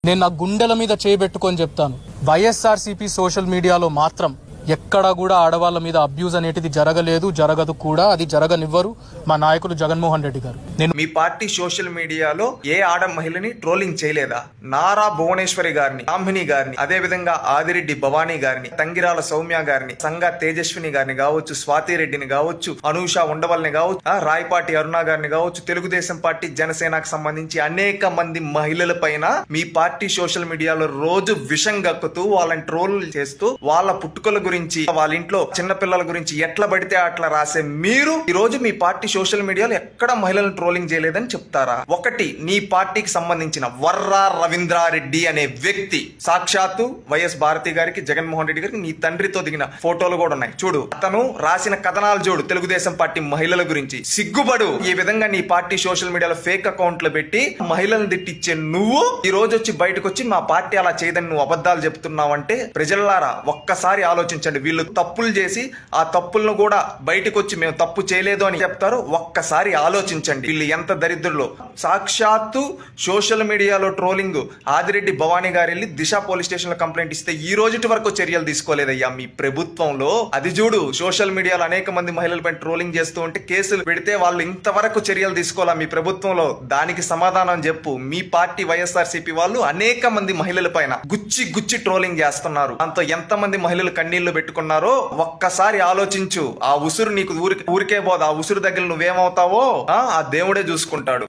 నేను నా గుండెల మీద చేయబెట్టుకొని చెప్తాను, వైఎస్ఆర్సీపీ సోషల్ మీడియాలో మాత్రం ఎక్కడా కూడా ఆడవాళ్ళ మీద అబ్యూజ్ అనేటిది జరగలేదు, జరగదు కూడా, అది జరగనివ్వరు మా నాయకులు జగన్మోహన్ రెడ్డి గారు. నేను మీ పార్టీ సోషల్ మీడియాలో ఏ ఆడ మహిళని ట్రోలింగ్ చేయలేదా? నారా భువనేశ్వరి గారిని, బ్రాహ్మణి గారిని, అదే విధంగా ఆదిరెడ్డి భవానీ గారిని, తంగిరాల సౌమ్య గారిని, సంగా తేజస్విని గారిని కావచ్చు, స్వాతి రెడ్డిని కావచ్చు, అనూష ఉండవల్ని కావచ్చు, రాయపాటి అరుణ గారిని కావచ్చు, తెలుగుదేశం పార్టీ జనసేనకు సంబంధించి అనేక మంది మహిళల పైన మీ పార్టీ సోషల్ మీడియాలో రోజు విషం గక్కుతూ వాళ్ళని ట్రోల్ చేస్తూ వాళ్ళ పుట్టుకల గురించి, వాళ్ళ ఇంట్లో చిన్న పిల్లల గురించి ఎట్లా పడితే అట్లా రాసే మీరు ఈ రోజు మీ పార్టీ సోషల్ మీడియాలో ఎక్కడ మహిళలను ట్రోలింగ్ చేయలేదని చెప్తారా? ఒకటి, నీ పార్టీకి సంబంధించిన వర్రా రవీంద్రారెడ్డి అనే వ్యక్తి సాక్షాత్తు వైఎస్ భారతి గారికి, జగన్మోహన్ రెడ్డి గారికి నీ తండ్రితో దిగిన ఫోటోలు కూడా ఉన్నాయి చూడు. అతను రాసిన కథనాలు చూడు తెలుగుదేశం పార్టీ మహిళల గురించి. సిగ్గుపడు. ఈ విధంగా నీ పార్టీ సోషల్ మీడియాలో ఫేక్ అకౌంట్లు పెట్టి మహిళలను తిట్టించే నువ్వు ఈ రోజు వచ్చి బయటకు వచ్చి మా పార్టీ అలా చేయదని నువ్వు అబద్ధాలు చెప్తున్నావంటే ప్రజలారా ఒక్కసారి ఆలోచించండి. వీళ్ళు తప్పులు చేసి ఆ తప్పులను కూడా బయటకు వచ్చి మేము తప్పు చేయలేదు అని చెప్తారు. ఒక్కసారి ఆలోచించండి వీళ్ళు ఎంత దరిద్రులో. సాక్షాత్తు సోషల్ మీడియాలో ట్రోలింగ్ ఆదిరెడ్డి భవానీ గారు వెళ్ళి దిశ పోలీస్ స్టేషన్ లో కంప్లైంట్ ఇస్తే ఈ రోజు వరకు చర్యలు తీసుకోలేదయ్యా మీ ప్రభుత్వంలో. అది చూడు, సోషల్ మీడియాలో అనేక మంది మహిళలపై ట్రోలింగ్ చేస్తూ ఉంటే కేసులు పెడితే వాళ్ళు ఇంతవరకు చర్యలు తీసుకోవాలా మీ ప్రభుత్వంలో? దానికి సమాధానం చెప్పు. మీ పార్టీ వైఎస్ఆర్సీపీ వాళ్ళు అనేక మంది మహిళల పైన గుచ్చి గుచ్చి ట్రోలింగ్ చేస్తున్నారు. దాంతో ఎంత మంది మహిళలు కన్నీళ్లు పెట్టుకున్నారో ఒక్కసారి ఆలోచించు. ఆ ఉసురు నీకు ఊరికే పోదు. ఆ ఉసురు దగ్గర నువ్వేమవుతావో ఆ దేవుడే చూసుకుంటాడు.